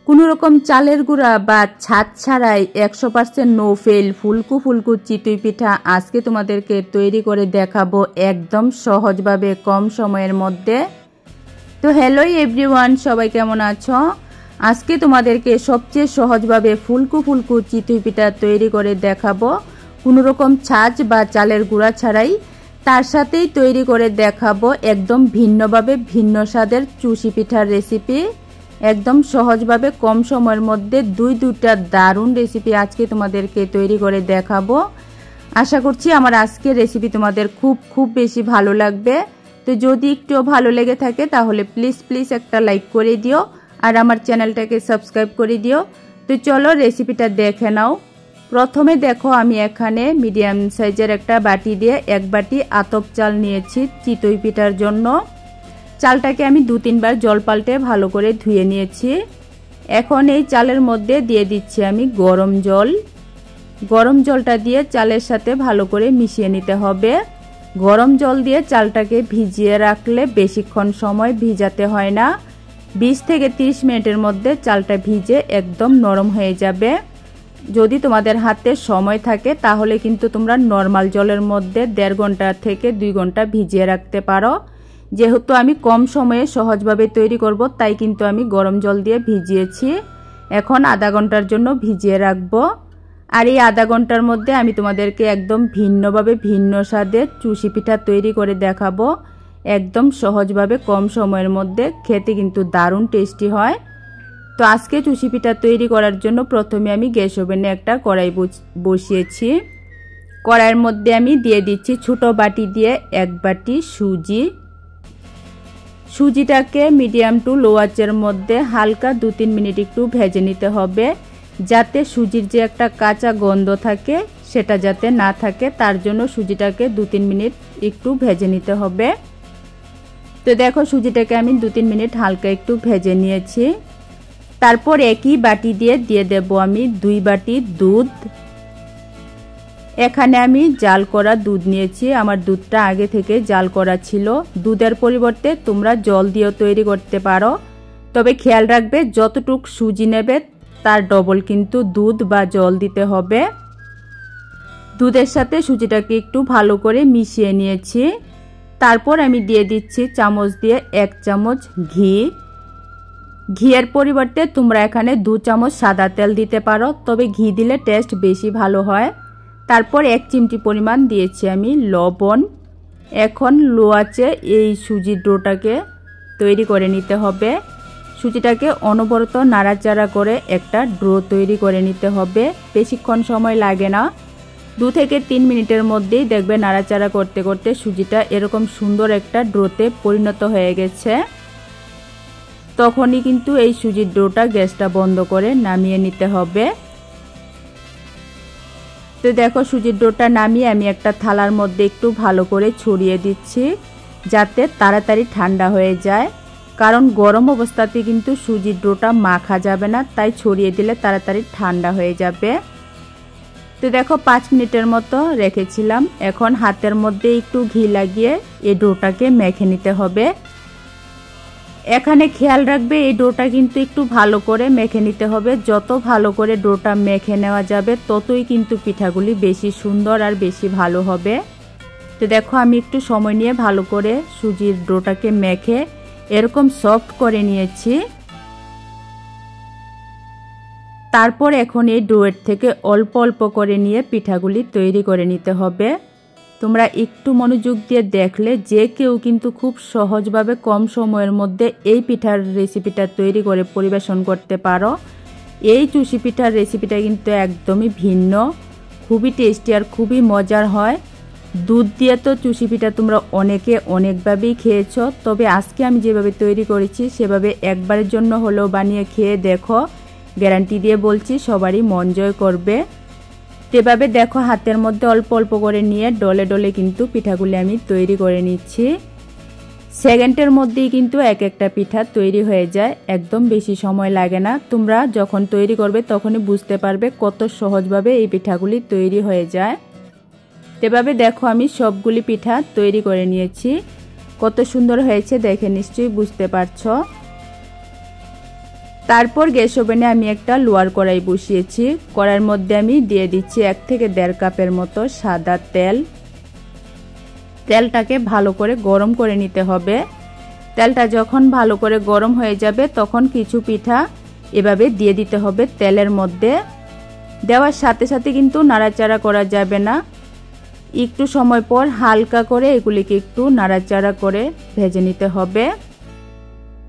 কোনো রকম চালের গুঁড়া বা ছাদ ছাড়াই 100% নো ফেল ফুলকু ফুলকু চিতই পিঠা আজকে তোমাদেরকে তৈরি করে দেখাবো একদম সহজভাবে কম সময়ের মধ্যে। তো হ্যালো এভরিওয়ান, সবাই কেমন আছো? আজকে তোমাদেরকে সবচেয়ে সহজভাবে ফুলকু ফুলকু চিতই পিঠা তৈরি করে দেখাবো কোনো রকম ছাঁচ বা চালের গুঁড়া ছাড়াই। তার সাথেই তৈরি করে দেখাবো একদম ভিন্নভাবে ভিন্ন স্বাদের চুষি পিঠার রেসিপি। একদম সহজভাবে কম সময়ের মধ্যে দুইটা দারুণ রেসিপি আজকে তোমাদেরকে তৈরি করে দেখাবো। আশা করছি আমার আজকের রেসিপি তোমাদের খুব বেশি ভালো লাগবে। তো যদি একটু ভালো লেগে থাকে তাহলে প্লিজ একটা লাইক করে দিও আর আমার চ্যানেলটাকে সাবস্ক্রাইব করে দিও। তো চলো রেসিপিটা দেখে নাও। প্রথমে দেখো আমি এখানে মিডিয়াম সাইজের একটা বাটি দিয়ে 1 বাটি আতপ চাল নিয়েছি চিতই পিঠার জন্য। চালটাকে আমি 2-3 বার জল পাল্টে ভালো করে ধুয়ে নিয়েছি। এখন এই চালের মধ্যে দিয়ে দিচ্ছি আমি গরম জল। গরম জলটা দিয়ে চালের সাথে ভালো করে মিশিয়ে নিতে হবে। গরম জল দিয়ে চালটাকে ভিজিয়ে রাখলে বেশিক্ষণ সময় ভিজাতে হয় না। 20 থেকে 30 মিনিটের মধ্যে চালটা ভিজে একদম নরম হয়ে যাবে। যদি তোমাদের হাতে সময় থাকে তাহলে কিন্তু তোমরা নর্মাল জলের মধ্যে 1.5 ঘন্টা থেকে 2 ঘন্টা ভিজিয়ে রাখতে পারো। যেহেতু আমি কম সময়ে সহজভাবে তৈরি করব তাই কিন্তু আমি গরম জল দিয়ে ভিজিয়েছি। এখন আধা ঘন্টার জন্য ভিজিয়ে রাখবো। আর এই আধা ঘন্টার মধ্যে আমি তোমাদেরকে একদম ভিন্নভাবে ভিন্ন স্বাদের চুষি পিঠা তৈরি করে দেখাবো। একদম সহজভাবে কম সময়ের মধ্যে, খেতে কিন্তু দারুণ টেস্টি হয়। তো আজকে চুষি পিঠা তৈরি করার জন্য প্রথমে আমি গ্যাস ওভেনে একটা কড়াই বসিয়েছি। কড়াইয়ের মধ্যে আমি দিয়ে দিচ্ছি ছোট বাটি দিয়ে 1 বাটি সুজি। সুজিটাকে মিডিয়াম টু লো আঁচের মধ্যে হালকা 2-3 মিনিট একটু ভেজে নিতে হবে, যাতে সুজির যে একটা কাঁচা গন্ধ থাকে সেটা যাতে না থাকে। তার জন্য সুজিটাকে 2-3 মিনিট একটু ভেজে নিতে হবে। তো দেখো সুজিটাকে আমি 2-3 মিনিট হালকা একটু ভেজে নিয়েছি। তারপর একই বাটি দিয়ে দেব আমি 2 বাটি দুধ। এখানে আমি জাল করা দুধ নিয়েছি। আমার দুধটা আগে থেকে জাল করা ছিল। দুধের পরিবর্তে তোমরা জল দিয়েও তৈরি করতে পারো, তবে খেয়াল রাখবে যতটুক সুজি নেবে তার ডবল কিন্তু দুধ বা জল দিতে হবে। দুধের সাথে সুজিটাকে একটু ভালো করে মিশিয়ে নিয়েছি। তারপর আমি দিয়ে দিচ্ছি চামচ দিয়ে 1 চামচ ঘি। ঘিয়ের পরিবর্তে তোমরা এখানে 2 চামচ সাদা তেল দিতে পারো, তবে ঘি দিলে টেস্ট বেশি ভালো হয়। তারপর 1 চিমটি পরিমাণ দিয়েছি আমি লবণ। এখন লো আঁচে এই সুজির ডোটাকে তৈরি করে নিতে হবে। সুজিটাকে অনবরত নাড়াচাড়া করে একটা ডো তৈরি করে নিতে হবে। বেশিক্ষণ সময় লাগে না, 2 থেকে 3 মিনিটের মধ্যেই দেখবে নাড়াচাড়া করতে করতে সুজিটা এরকম সুন্দর একটা ডোতে পরিণত হয়ে গেছে। তখনই কিন্তু এই সুজির ডোটা গ্যাসটা বন্ধ করে নামিয়ে নিতে হবে। তো দেখো সুজির ডোটা নামিয়ে আমি একটা থালার মধ্যে একটু ভালো করে ছড়িয়ে দিচ্ছি, যাতে তাড়াতাড়ি ঠান্ডা হয়ে যায়। কারণ গরম অবস্থাতে কিন্তু সুজির ডোটা মাখা যাবে না, তাই ছড়িয়ে দিলে তাড়াতাড়ি ঠান্ডা হয়ে যাবে। তো দেখো 5 মিনিটের মতো রেখেছিলাম। এখন হাতের মধ্যে একটু ঘি লাগিয়ে এই ডোটাকে মেখে নিতে হবে। এখানে খেয়াল রাখবে এই ডোটা কিন্তু একটু ভালো করে মেখে নিতে হবে। যত ভালো করে ডোটা মেখে নেওয়া যাবে ততই কিন্তু পিঠাগুলি বেশি সুন্দর আর বেশি ভালো হবে। তো দেখো আমি একটু সময় নিয়ে ভালো করে সুজির ডোটাকে মেখে এরকম সফট করে নিয়েছি। তারপর এখন এই ডোয়ের থেকে অল্প অল্প করে নিয়ে পিঠাগুলি তৈরি করে নিতে হবে। তোমরা একটু মনোযোগ দিয়ে দেখলে যে কেউ কিন্তু খুব সহজভাবে কম সময়ের মধ্যে এই পিঠার রেসিপিটা তৈরি করে পরিবেশন করতে পারো। এই চুষি পিঠার রেসিপিটা কিন্তু একদমই ভিন্ন, খুবই টেস্টি আর খুবই মজার হয়। দুধ দিয়ে তো চুষি পিঠা তোমরা অনেকভাবেই খেয়েছো, তবে আজকে আমি যেভাবে তৈরি করেছি সেভাবে একবারের জন্য হলেও বানিয়ে খেয়ে দেখো। গ্যারান্টি দিয়ে বলছি সবারই মন জয় করবে। এভাবে দেখো হাতের মধ্যে অল্প অল্প করে নিয়ে ডলে ডলে কিন্তু পিঠাগুলি আমি তৈরি করে নিচ্ছি। সেকেন্ডের মধ্যেই কিন্তু একটা পিঠা তৈরি হয়ে যায়, একদম বেশি সময় লাগে না। তোমরা যখন তৈরি করবে তখনই বুঝতে পারবে কত সহজভাবে এই পিঠাগুলি তৈরি হয়ে যায়। এভাবে দেখো আমি সবগুলি পিঠা তৈরি করে নিয়েছি। কত সুন্দর হয়েছে দেখে নিশ্চয়ই বুঝতে পারছো। তারপর গ্যাস ওভেনে আমি একটা লোহার কড়াই বসিয়েছি। কড়াইয়ের মধ্যে আমি দিয়ে দিচ্ছি 1 থেকে 1.5 কাপের মতো সাদা তেল। তেলটাকে ভালো করে গরম করে নিতে হবে। তেলটা যখন ভালো করে গরম হয়ে যাবে তখন কিছু পিঠা এভাবে দিয়ে দিতে হবে তেলের মধ্যে। দেওয়ার সাথে সাথে কিন্তু নাড়াচাড়া করা যাবে না, একটু সময় পর হালকা করে এগুলিকে একটু নাড়াচাড়া করে ভেজে নিতে হবে।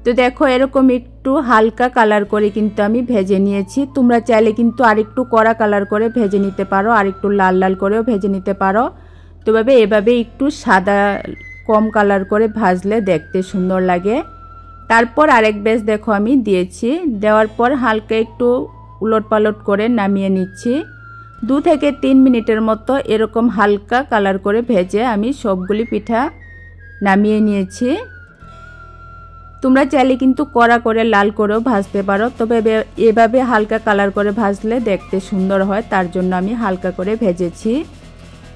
তো দেখো এরকম একটু হালকা কালার করে কিন্তু আমি ভেজে নিয়েছি। তোমরা চাইলে কিন্তু আরেকটু কড়া কালার করে ভেজে নিতে পারো, আরেকটু লাল লাল করেও ভেজে নিতে পারো। তো এভাবে একটু সাদা কম কালার করে ভাজলে দেখতে সুন্দর লাগে। তারপর আরেক ব্যাচ দেখো আমি দিয়েছি। দেওয়ার পর হালকা একটু উলট পালট করে নামিয়ে নিচ্ছি। 2 থেকে 3 মিনিটের মতো এরকম হালকা কালার করে ভেজে আমি সবগুলি পিঠা নামিয়ে নিয়েছি। তোমরা চাইলে কিন্তু কড়া করে লাল করেও ভাজতে পারো, তবে এভাবে হালকা কালার করে ভাজলে দেখতে সুন্দর হয়, তার জন্য আমি হালকা করে ভেজেছি।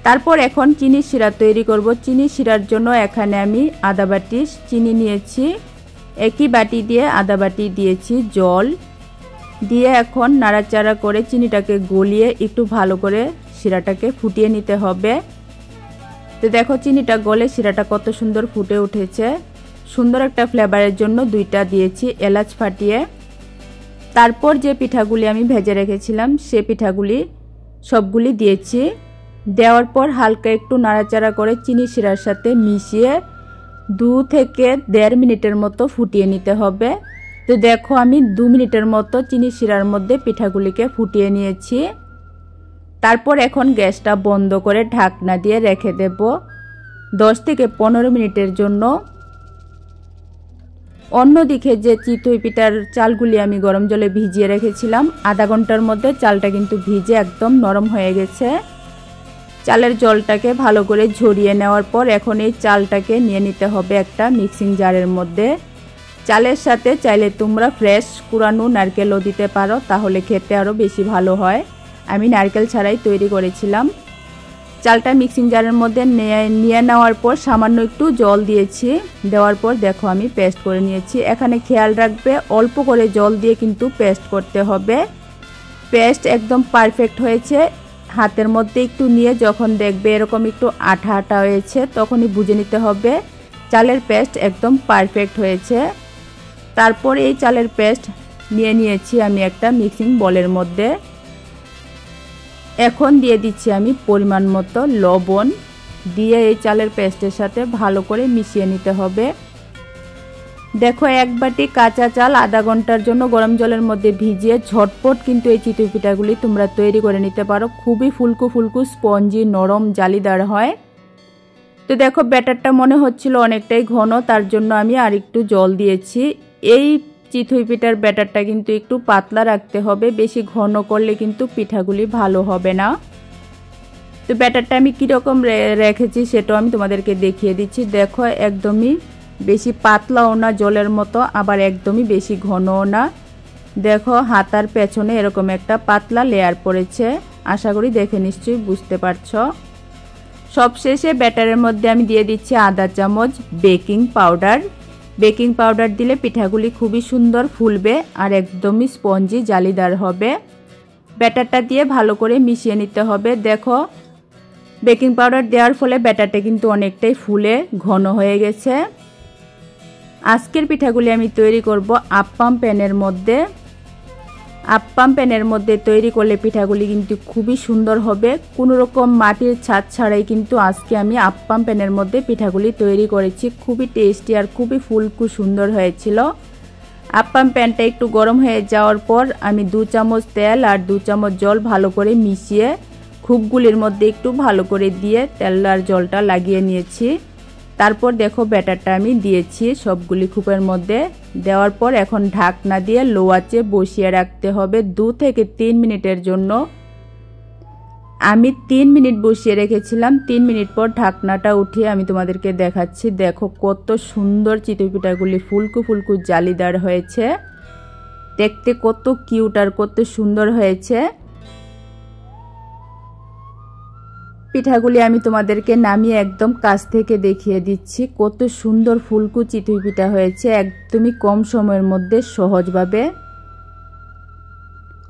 তারপর এখন চিনি শিরা তৈরি করব। চিনি শিরার জন্য এখানে আমি আধা বাটি চিনি নিয়েছি। একই বাটি দিয়ে আধা বাটি দিয়েছি জল দিয়ে এখন নাড়াচাড়া করে চিনিটাকে গলিয়ে একটু ভালো করে শিরাটাকে ফুটিয়ে নিতে হবে। তো দেখো চিনিটা গলে শিরাটা কত সুন্দর ফুটে উঠেছে। সুন্দর একটা ফ্লেভারের জন্য 2টা দিয়েছি এলাচ ফাটিয়ে। তারপর যে পিঠাগুলি আমি ভেজে রেখেছিলাম সে পিঠাগুলি সবগুলি দিয়েছি। দেওয়ার পর হালকা একটু নাড়াচাড়া করে চিনি শিরার সাথে মিশিয়ে 2 থেকে 1.5 মিনিটের মতো ফুটিয়ে নিতে হবে। তো দেখো আমি 2 মিনিটের মতো চিনি শিরার মধ্যে পিঠাগুলিকে ফুটিয়ে নিয়েছি। তারপর এখন গ্যাসটা বন্ধ করে ঢাকনা দিয়ে রেখে দেব 10 থেকে 15 মিনিটের জন্য। অন্যদিকে যে চিতই পিঠার চালগুলি আমি গরম জলে ভিজিয়ে রেখেছিলাম, আধা ঘন্টার মধ্যে চালটা কিন্তু ভিজে একদম নরম হয়ে গেছে। চালের জলটাকে ভালো করে ঝরিয়ে নেওয়ার পর এখন এই চালটাকে নিয়ে নিতে হবে একটা মিক্সিং জারের মধ্যে। চালের সাথে চাইলে তোমরা ফ্রেশ কুড়ানো নারকেলও দিতে পারো, তাহলে খেতে আরও বেশি ভালো হয়। আমি নারকেল ছাড়াই তৈরি করেছিলাম। চালটা মিক্সিং জারের মধ্যে নিয়ে নেওয়ার পর সামান্য একটু জল দিয়েছি। দেওয়ার পর দেখো আমি পেস্ট করে নিয়েছি। এখানে খেয়াল রাখবে অল্প করে জল দিয়ে কিন্তু পেস্ট করতে হবে। পেস্ট একদম পারফেক্ট হয়েছে। হাতের মধ্যে একটু নিয়ে যখন দেখবে এরকম একটু আঠা আঠা হয়েছে তখনই বুঝে নিতে হবে চালের পেস্ট একদম পারফেক্ট হয়েছে। তারপর এই চালের পেস্ট নিয়ে নিয়েছি আমি একটা মিক্সিং বলের মধ্যে। এখন দিয়ে দিচ্ছি আমি পরিমাণ মতো লবণ, দিয়ে এই চালের পেস্টের সাথে ভালো করে মিশিয়ে নিতে হবে। দেখো 1 বাটি কাঁচা চাল আধা ঘন্টার জন্য গরম জলের মধ্যে ভিজিয়ে ঝটপট কিন্তু এই চিতই পিঠাগুলি তোমরা তৈরি করে নিতে পারো। খুবই ফুলকো ফুলকো স্পঞ্জি নরম জালিদার হয়। তো দেখো ব্যাটারটা মনে হচ্ছিল অনেকটাই ঘন, তার জন্য আমি আর একটু জল দিয়েছি। এই চিতই পিঠার ব্যাটারটা কিন্তু একটু পাতলা রাখতে হবে, বেশি ঘন করলে কিন্তু পিঠাগুলি ভালো হবে না। তো ব্যাটারটা আমি কীরকম রেখেছি সেটাও আমি তোমাদেরকে দেখিয়ে দিচ্ছি। দেখো একদমই বেশি পাতলাও না জলের মতো, আবার একদমই বেশি ঘনও না। দেখো হাতার পেছনে এরকম একটা পাতলা লেয়ার পড়েছে, আশা করি দেখে নিশ্চয়ই বুঝতে পারছো। সবশেষে ব্যাটারের মধ্যে আমি দিয়ে দিচ্ছি আধা চামচ বেকিং পাউডার। বেকিং পাউডার দিলে পিঠাগুলি খুবই সুন্দর ফুলবে আর একদমই স্পঞ্জি জালিদার হবে। ব্যাটারটা দিয়ে ভালো করে মিশিয়ে নিতে হবে। দেখো বেকিং পাউডার দেওয়ার ফলে ব্যাটারটা কিন্তু অনেকটাই ফুলে ঘন হয়ে গেছে। আজকের পিঠাগুলি আমি তৈরি করব আপ্পাম প্যানের মধ্যে। আপ্পাম প্যানের মধ্যে তৈরি করলে পিঠাগুলি কিন্তু খুবই সুন্দর হবে। কোনো রকম মাটির ছাদ ছাড়াই কিন্তু আজকে আমি আপ্পাম প্যানের মধ্যে পিঠাগুলি তৈরি করেছি। খুবই টেস্টি আর খুবই ফুলকু সুন্দর হয়েছিল। আপ্পাম প্যানটা একটু গরম হয়ে যাওয়ার পর আমি 2 চামচ তেল আর 2 চামচ জল ভালো করে মিশিয়ে খুবগুলির মধ্যে একটু ভালো করে দিয়ে তেল আর জলটা লাগিয়ে নিয়েছি। তারপর দেখো ব্যাটারটা আমি দিয়েছি সবগুলি খুপের মধ্যে। দেওয়ার পর এখন ঢাকনা দিয়ে লো আঁচে বসিয়ে রাখতে হবে 2 থেকে 3 মিনিটের জন্য। আমি 3 মিনিট বসিয়ে রেখেছিলাম। 3 মিনিট পর ঢাকনাটা উঠিয়ে আমি তোমাদেরকে দেখাচ্ছি। দেখো কত সুন্দর চিতই পিঠাগুলি ফুলকু ফুলকু জালিদার হয়েছে, দেখতে কত কিউট আর কত সুন্দর হয়েছে। পিঠাগুলি আমি তোমাদেরকে নামিয়ে একদম কাছ থেকে দেখিয়ে দিচ্ছি। কত সুন্দর ফুলকু চিতই পিঠা হয়েছে, একদমই কম সময়ের মধ্যে সহজভাবে।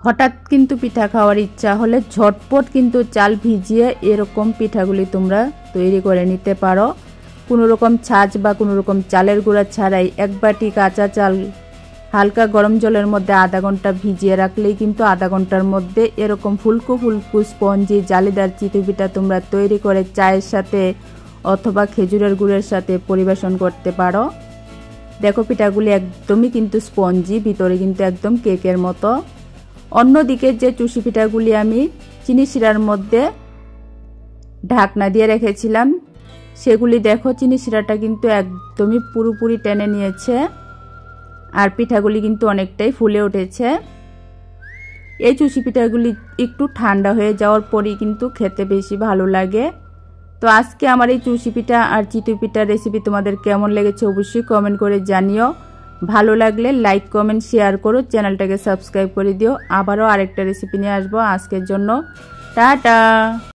হঠাৎ কিন্তু পিঠা খাওয়ার ইচ্ছা হলে ঝটপট কিন্তু চাল ভিজিয়ে এরকম পিঠাগুলি তোমরা তৈরি করে নিতে পারো। কোনো রকম ছাঁচ বা কোনো রকম চালের গুঁড়া ছাড়াই এক বাটি কাঁচা চাল হালকা গরম জলের মধ্যে আধা ঘন্টা ভিজিয়ে রাখলেই কিন্তু আধা ঘন্টার মধ্যে এরকম ফুলকো ফুলকো স্পঞ্জি জালিদার চিতই পিঠা তোমরা তৈরি করে চায়ের সাথে অথবা খেজুরের গুড়ের সাথে পরিবেশন করতে পারো। দেখো পিঠাগুলি একদমই কিন্তু স্পঞ্জি, ভিতরে কিন্তু একদম কেকের মতো। অন্যদিকে যে চুষি পিঠাগুলি আমি চিনি শিরার মধ্যে ঢাকনা দিয়ে রেখেছিলাম সেগুলি দেখো চিনি শিরাটা কিন্তু একদমই পুরোপুরি টেনে নিয়েছে আর পিঠাগুলি কিন্তু অনেকটাই ফুলে উঠেছে। এই চুষি পিঠাগুলি একটু ঠান্ডা হয়ে যাওয়ার পরই কিন্তু খেতে বেশি ভালো লাগে। তো আজকে আমার এই চুষি পিঠা আর চিতই পিঠার রেসিপি তোমাদের কেমন লেগেছে অবশ্যই কমেন্ট করে জানিও। ভালো লাগলে লাইক কমেন্ট শেয়ার করো, চ্যানেলটাকে সাবস্ক্রাইব করে দিও। আবারও আরেকটা রেসিপি নিয়ে আসবো। আজকের জন্য টাটা।